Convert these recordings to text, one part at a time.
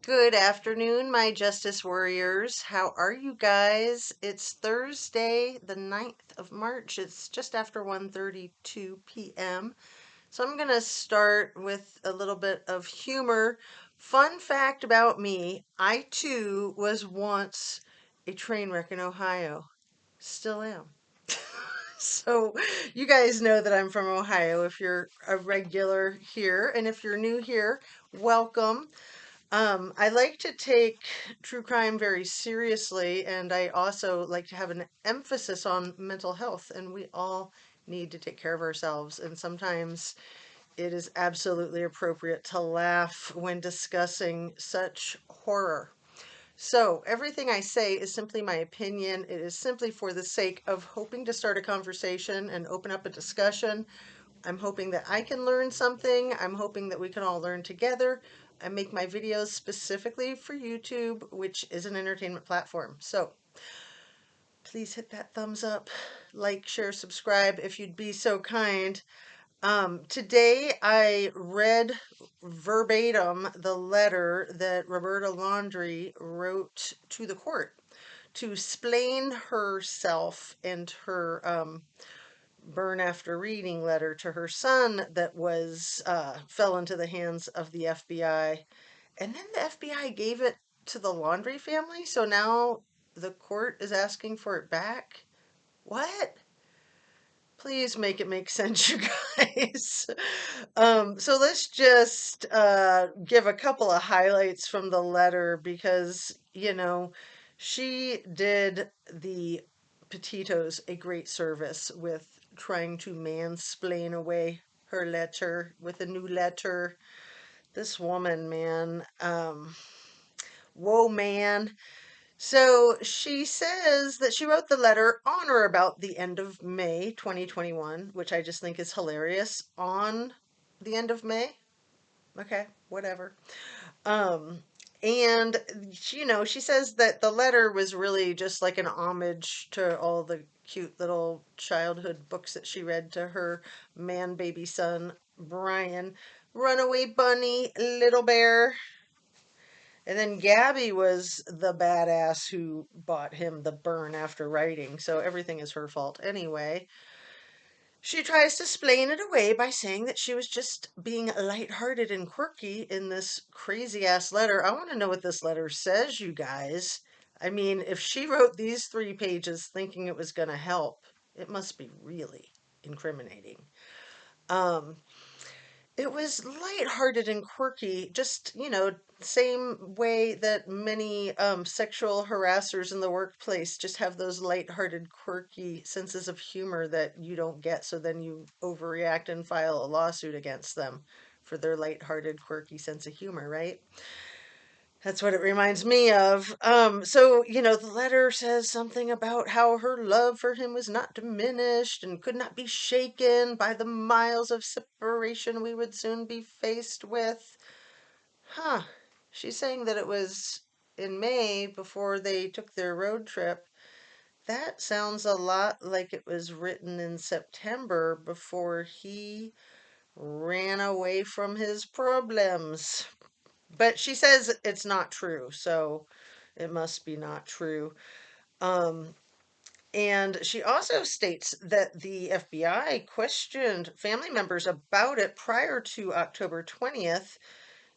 Good afternoon, my Justice Warriors. How are you guys? It's Thursday, the 9th of March. It's just after 1:32 p.m. So I'm going to start with a little bit of humor. Fun fact about me, I too was once a train wreck in Ohio. Still am. So you guys know that I'm from Ohio if you're a regular here, and if you're new here, welcome. I like to take true crime very seriously, and I also like to have an emphasis on mental health, and we all need to take care of ourselves. And sometimes it is absolutely appropriate to laugh when discussing such horror. So, everything I say is simply my opinion. It is simply for the sake of hoping to start a conversation and open up a discussion. I'm hoping that I can learn something. I'm hoping that we can all learn together. I make my videos specifically for YouTube, which is an entertainment platform. So please hit that thumbs up, like, share, subscribe if you'd be so kind. Today I read verbatim the letter that Roberta Laundrie wrote to the court to explain herself and her burn after reading letter to her son that was fell into the hands of the FBI. And then the FBI gave it to the Laundrie family, so now the court is asking for it back. What? Please make it make sense, you guys. So let's just give a couple of highlights from the letter because, she did the Petitos a great service with trying to mansplain away her letter with a new letter. This woman, man, whoa, man. So she says that she wrote the letter on or about the end of May 2021, which I just think is hilarious. On the end of May? Okay, whatever. Um, and she says that the letter was really just like an homage to all the cute little childhood books that she read to her man baby son, Brian. Runaway Bunny, Little Bear. And then Gabby was the badass who bought him the burn after writing, so everything is her fault anyway. She tries to explain it away by saying that she was just being lighthearted and quirky in this crazy ass letter. I want to know what this letter says, you guys. I mean, if she wrote these 3 pages thinking it was going to help, it must be really incriminating. Um, it was lighthearted and quirky, just, same way that many sexual harassers in the workplace just have those lighthearted, quirky senses of humor that you don't get, so then you overreact and file a lawsuit against them for their lighthearted, quirky sense of humor, right? That's what it reminds me of. So, the letter says something about how her love for him was not diminished and could not be shaken by the miles of separation we would soon be faced with. Huh. She's saying that it was in May before they took their road trip. That sounds a lot like it was written in September before he ran away from his problems. But she says it's not true, so it must be not true. Um, and she also states that the FBI questioned family members about it prior to October 20th,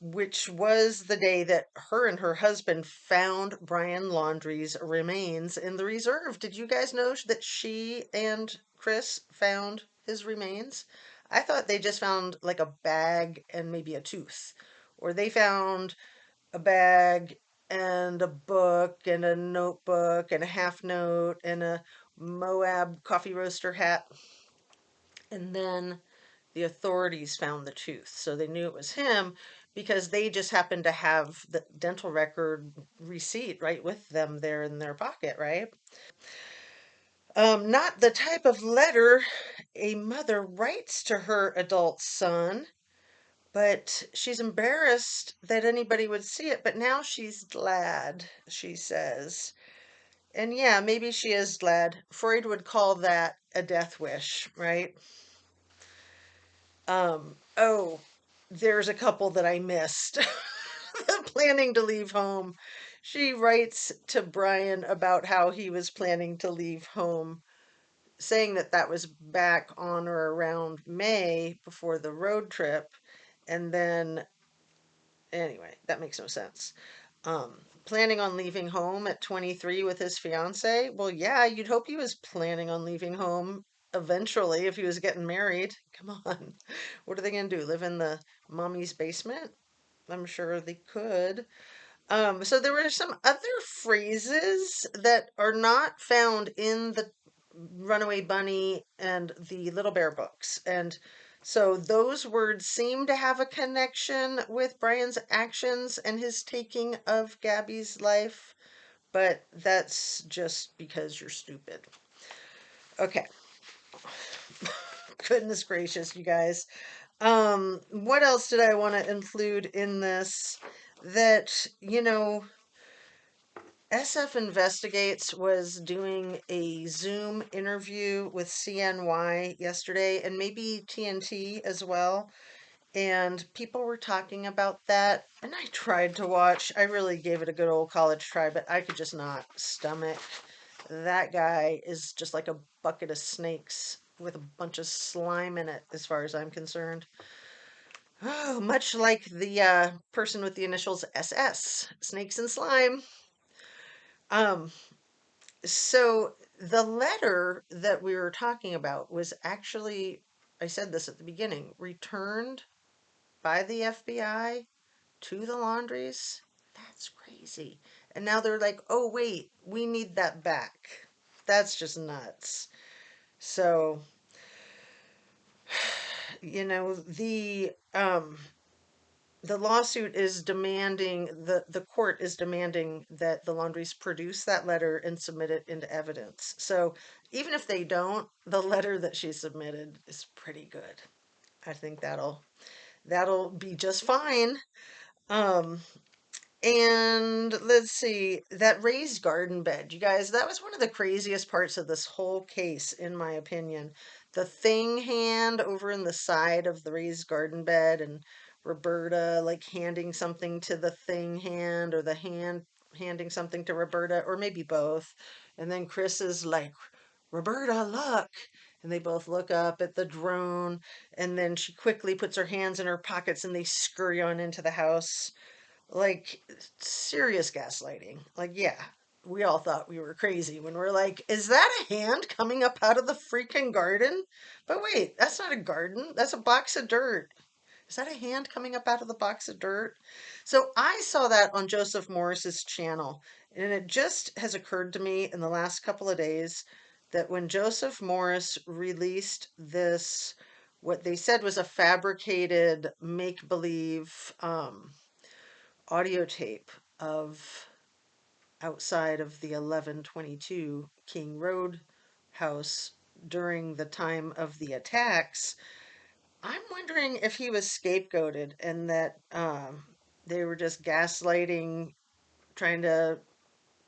which was the day that her and her husband found Brian Laundrie's remains in the reserve. Did you guys know that she and Chris found his remains? I thought they just found like a bag and maybe a tooth, or they found a bag and a book and a notebook and a half note and a Moab coffee roaster hat. And then the authorities found the tooth. So they knew it was him because they just happened to have the dental record receipt right with them there in their pocket, right? Not the type of letter a mother writes to her adult son, but she's embarrassed that anybody would see it. But now she's glad, she says. And yeah, maybe she is glad. Freud would call that a death wish, right? Oh, there's a couple that I missed. planning to leave home. She writes to Brian about how he was planning to leave home, saying that that was back on or around May before the road trip. And then, anyway, that makes no sense. Planning on leaving home at 23 with his fiance? Well, yeah, you'd hope he was planning on leaving home eventually if he was getting married. Come on. What are they going to do? Live in the mommy's basement? I'm sure they could. So there were some other phrases that are not found in the Runaway Bunny and the Little Bear books. And so those words seem to have a connection with Brian's actions and his taking of Gabby's life, but that's just because you're stupid. Okay. Goodness gracious, you guys. What else did I want to include in this? That, SF Investigates was doing a Zoom interview with CNY yesterday and maybe TNT as well. And people were talking about that. And I tried to watch. I really gave it a good old college try, but I could just not stomach. That guy is just like a bucket of snakes with a bunch of slime in it, as far as I'm concerned. Oh, much like the person with the initials SS, snakes and slime. Um, So the letter that we were talking about was actually, I said this at the beginning, returned by the FBI to the laundries. That's crazy. And now they're like, oh, wait, we need that back. That's just nuts. So, you know, the lawsuit is demanding the court is demanding that the laundries produce that letter and submit it into evidence. So even if they don't, the letter that she submitted is pretty good. I think that'll be just fine. Um, and let's see, that raised garden bed, you guys, that was one of the craziest parts of this whole case, in my opinion. The thing hand over in the side of the raised garden bed, and Roberta like handing something to the thing hand, or the hand handing something to Roberta, or maybe both. And then Chris is like, Roberta, look. And they both look up at the drone, and then she quickly puts her hands in her pockets and they scurry on into the house. Like, serious gaslighting. Like, yeah, we all thought we were crazy when we're like, is that a hand coming up out of the freaking garden? But wait, that's not a garden. That's a box of dirt. Is that a hand coming up out of the box of dirt? So I saw that on Joseph Morris's channel, and it just has occurred to me in the last couple of days that when Joseph Morris released this, what they said was a fabricated make-believe audio tape of outside of the 1122 King Road house during the time of the attacks. I'm wondering if he was scapegoated and that they were just gaslighting, trying to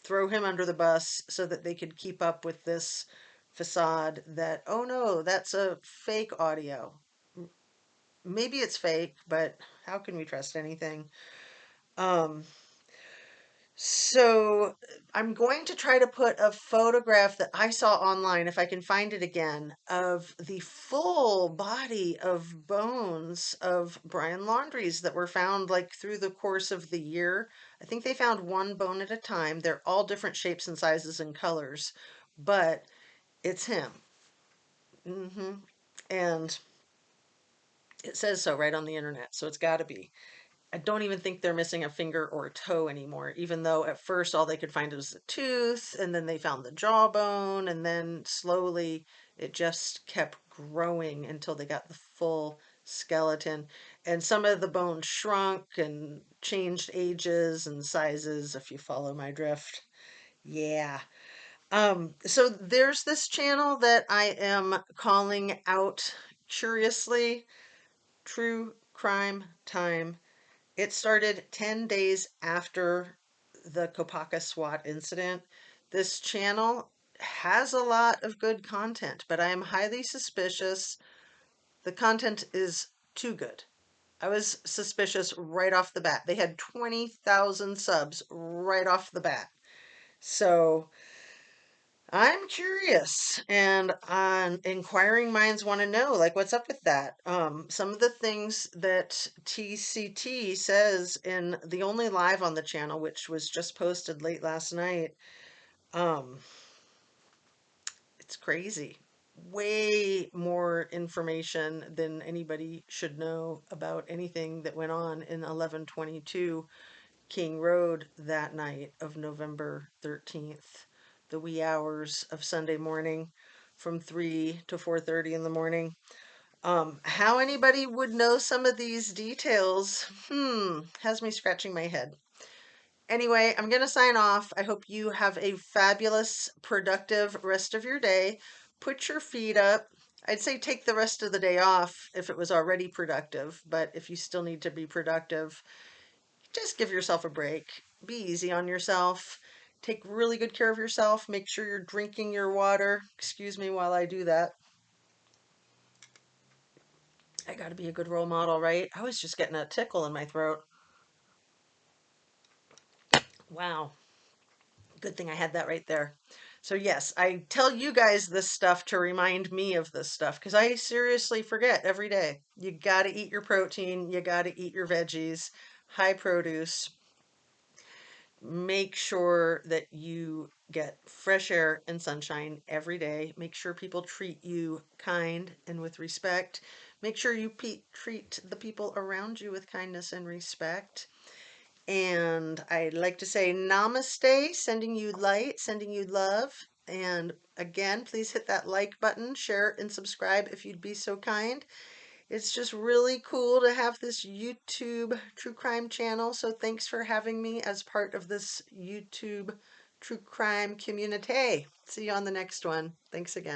throw him under the bus so that they could keep up with this facade that, oh no, that's a fake audio. Maybe it's fake, but how can we trust anything? Um, So I'm going to try to put a photograph that I saw online, if I can find it again, of the full body of bones of Brian Laundries that were found like through the course of the year. I think they found one bone at a time. They're all different shapes and sizes and colors, but it's him. hmm And it says so right on the internet, so it's got to be. I don't even think they're missing a finger or a toe anymore, even though at first all they could find was a tooth, and then they found the jawbone, and then slowly it just kept growing until they got the full skeleton. And some of the bones shrunk and changed ages and sizes, if you follow my drift. Yeah. So there's this channel that I am calling out curiously, True Crime Time. It started 10 days after the Kopaka SWAT incident. This channel has a lot of good content, but I am highly suspicious the content is too good. I was suspicious right off the bat. They had 20,000 subs right off the bat. So I'm curious, and inquiring minds want to know, like, what's up with that? Some of the things that TCT says in the only live on the channel, which was just posted late last night, um, it's crazy. Way more information than anybody should know about anything that went on in 1122 King Road that night of November 13th, the wee hours of Sunday morning from 3 to 4:30 in the morning. How anybody would know some of these details, has me scratching my head. Anyway, I'm going to sign off. I hope you have a fabulous, productive rest of your day. Put your feet up. I'd say take the rest of the day off if it was already productive, but if you still need to be productive, just give yourself a break. Be easy on yourself. Take really good care of yourself. Make sure you're drinking your water. Excuse me while I do that. I got to be a good role model, right? I was just getting a tickle in my throat. Wow. Good thing I had that right there. So, yes, I tell you guys this stuff to remind me of this stuff because I seriously forget every day. You got to eat your protein, you got to eat your veggies, high produce. Make sure that you get fresh air and sunshine every day. Make sure people treat you kind and with respect. Make sure you treat the people around you with kindness and respect. And I'd like to say namaste, sending you light, sending you love. And again, please hit that like button, share and subscribe if you'd be so kind. It's just really cool to have this YouTube true crime channel. So thanks for having me as part of this YouTube true crime community. See you on the next one. Thanks again.